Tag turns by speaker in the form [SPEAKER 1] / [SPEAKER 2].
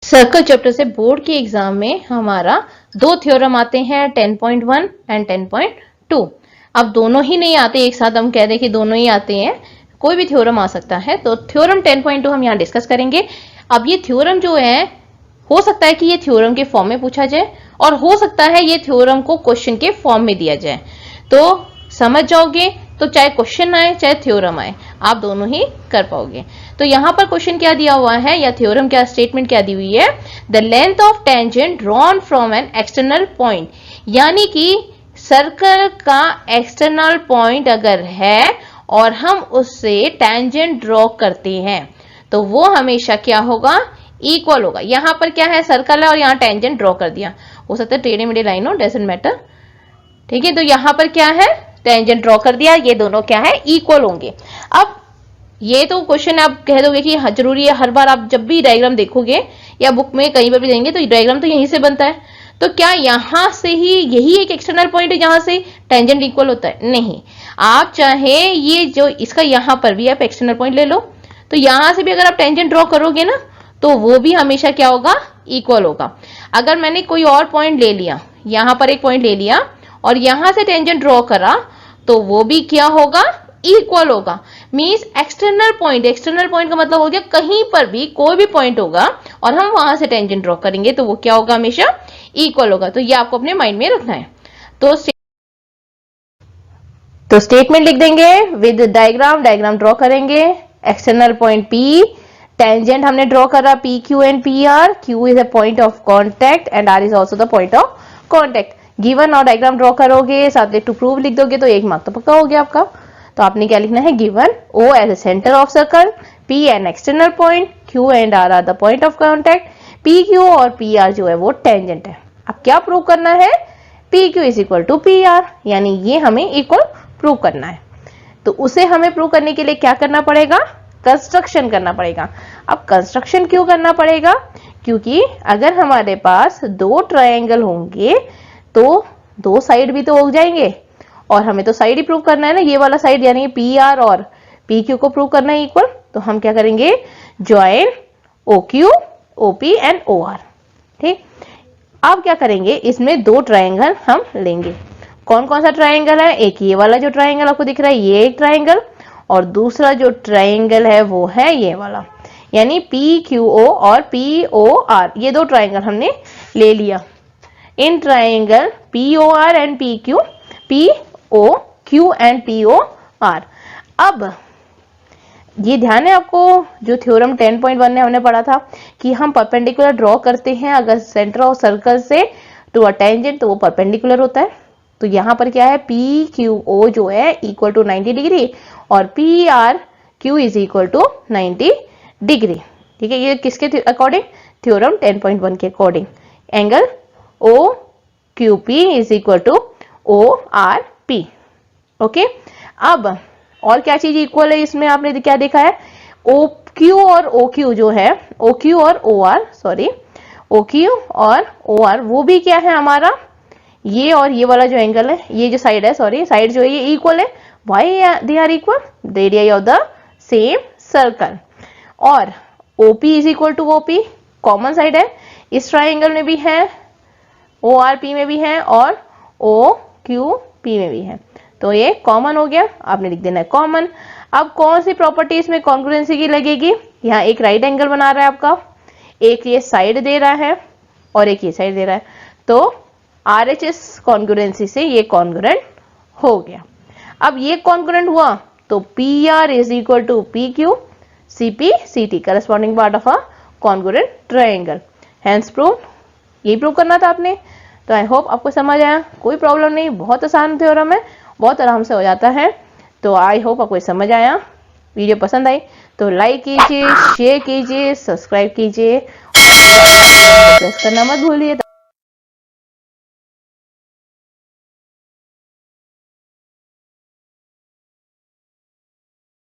[SPEAKER 1] Circle chapter से board के exam में हमारा दो थ्योरम आते हैं 10.1 एंड 10.2। अब दोनों ही नहीं आते एक साथ, हम कह दें कि दोनों ही आते हैं, कोई भी थ्योरम आ सकता है। तो थ्योरम 10.2 हम यहाँ डिस्कस करेंगे। अब ये थ्योरम जो है, हो सकता है कि ये थ्योरम के फॉर्म में पूछा जाए और हो सकता है ये थ्योरम को क्वेश्चन के फॉर्म में दिया जाए। तो समझ जाओगे तो चाहे क्वेश्चन आए चाहे थ्योरम आए, आप दोनों ही कर पाओगे। तो यहां पर क्वेश्चन क्या दिया हुआ है या थ्योरम क्या स्टेटमेंट क्या दी हुई है, the length of tangent drawn from N external point, यानी कि सर्कल का एक्सटर्नल पॉइंट अगर है और हम उससे टेंजेंट ड्रॉ करते हैं तो वो हमेशा क्या होगा, इक्वल होगा। यहां पर क्या है, सर्कल है और यहां टेंजेंट ड्रॉ कर दिया, हो सकता है टेढ़े मेढ़े लाइन हो, डजंट मैटर, ठीक है। तो यहां पर क्या है, टेंजेंट ड्रॉ कर दिया, ये दोनों क्या है, इक्वल होंगे। अब ये तो क्वेश्चन आप कह दोगे कि जरूरी है हर बार आप जब भी डायग्राम देखोगे या बुक में कहीं पर भी देंगे तो डायग्राम तो यहीं से बनता है, तो क्या यहां से ही यही एक एक्सटर्नल पॉइंट है जहां से टेंजेंट इक्वल होता है? नहीं, आप चाहे ये जो इसका यहां पर भी आप एक्सटर्नल पॉइंट ले लो, तो यहां से भी अगर आप टेंजेंट ड्रॉ करोगे ना तो वो भी हमेशा क्या होगा, इक्वल होगा। अगर मैंने कोई और पॉइंट ले लिया, यहां पर एक पॉइंट ले लिया और यहां से टेंजेंट ड्रॉ करा तो वो भी क्या होगा, इक्वल होगा। मींस एक्सटर्नल पॉइंट का मतलब हो गया कहीं पर भी कोई भी पॉइंट होगा और हम वहां से टेंजेंट ड्रॉ करेंगे तो वो क्या होगा, हमेशा इक्वल होगा। तो ये आपको अपने माइंड में रखना है। तो स्टेटमेंट लिख देंगे विद डायग्राम ड्रॉ करेंगे। एक्सटर्नल पॉइंट P, टेंजेंट हमने ड्रॉ करा P Q and P R, Q is a point of contact and R is also the point of contact. Given और डायग्राम ड्रॉ करोगे, साथ में to prove लिख दोगे तो एक मार्क तो पक्का हो गया आपका। तो आपने क्या लिखना है, given O as a centre of circle, P an external point, Q and R are the point of contact, PQ और PR जो है वो टेंजेंट है। अब क्या प्रूव करना है, PQ is equal to PR, यानी ये हमें इक्वल प्रूव करना है। तो उसे हमें प्रूव करने के लिए क्या करना पड़ेगा, कंस्ट्रक्शन करना पड़ेगा। अब कंस्ट्रक्शन क्यों करना पड़ेगा, क्योंकि अगर हमारे पास दो ट्रायंगल होंगे तो दो साइड भी तो हो जाएंगे और हमें तो साइड ही प्रूव करना है ना, ये वाला साइड यानी पी आर और पी क्यू को प्रूव करना है इक्वल। तो हम क्या करेंगे, join O Q O P and O R, ठीक। अब क्या करेंगे, इसमें दो ट्रायंगल हम लेंगे। कौन कौन सा ट्रायंगल है, एक ये वाला जो ट्रायंगल आपको दिख रहा है ये एक ट्रायंगल, और दूसरा जो ट्रायंगल है वो है ये वाला, यानी पी क्यू ओ और पी ओ आर, ये दो ट्रायंगल हमने ले लिया। In triangle P O R and P Q, P O Q and P O R. अब ये ध्यान है आपको, जो थ्योरम 10.1 में हमने पढ़ा था कि हम परपेंडिकुलर ड्रॉ करते हैं अगर सेंटर ऑफ सर्कल से टू अ टेंजेंट तो वो परपेंडिकुलर होता है। तो यहां पर क्या है, पी क्यू ओ जो है इक्वल टू 90 डिग्री और P R Q is equal to 90 degree, ठीक है। ये किसके अकॉर्डिंग, थ्योरम 10.1 के according. Angle O Q P is equal to O R P, okay. अब और क्या चीज इक्वल है इसमें, आपने क्या देखा है, ओ क्यू और ओ क्यू जो है, ओ क्यू और O R, sorry O Q और ओ आर, वो भी क्या है हमारा, ये और ये वाला जो एंगल है, ये जो साइड है, सॉरी साइड जो है ये इक्वल है। Why they are equal, the area of the same circle. और OP is equal to OP, common side है, इस ट्राइंगल में भी है, ओ आर पी में भी है और ओ क्यू पी में भी है, तो ये कॉमन हो गया, आपने लिख देना है कॉमन। अब कौन सी प्रॉपर्टी इसमें कॉन्ग्रुएंसी की लगेगी, यहाँ एक राइट एंगल बना रहा है आपका, एक ये साइड दे रहा है और एक ये साइड दे रहा है, तो RHS कॉन्ग्रुएंसी से ये कॉन्ग्रुएंट हो गया। अब ये कॉन्ग्रुएंट हुआ तो PR is equal to PQ, CP CT corresponding part of a congruent triangle, hence prove. यही प्रूव करना था आपने। तो आई होप आपको समझ आया, कोई प्रॉब्लम नहीं, बहुत आसान थ्योरम है, बहुत आराम से हो जाता है। तो आई होप आपको समझ आया। वीडियो पसंद आई तो लाइक कीजिए, शेयर कीजिए, सब्सक्राइब कीजिए, प्रेस करना मत भूलिए।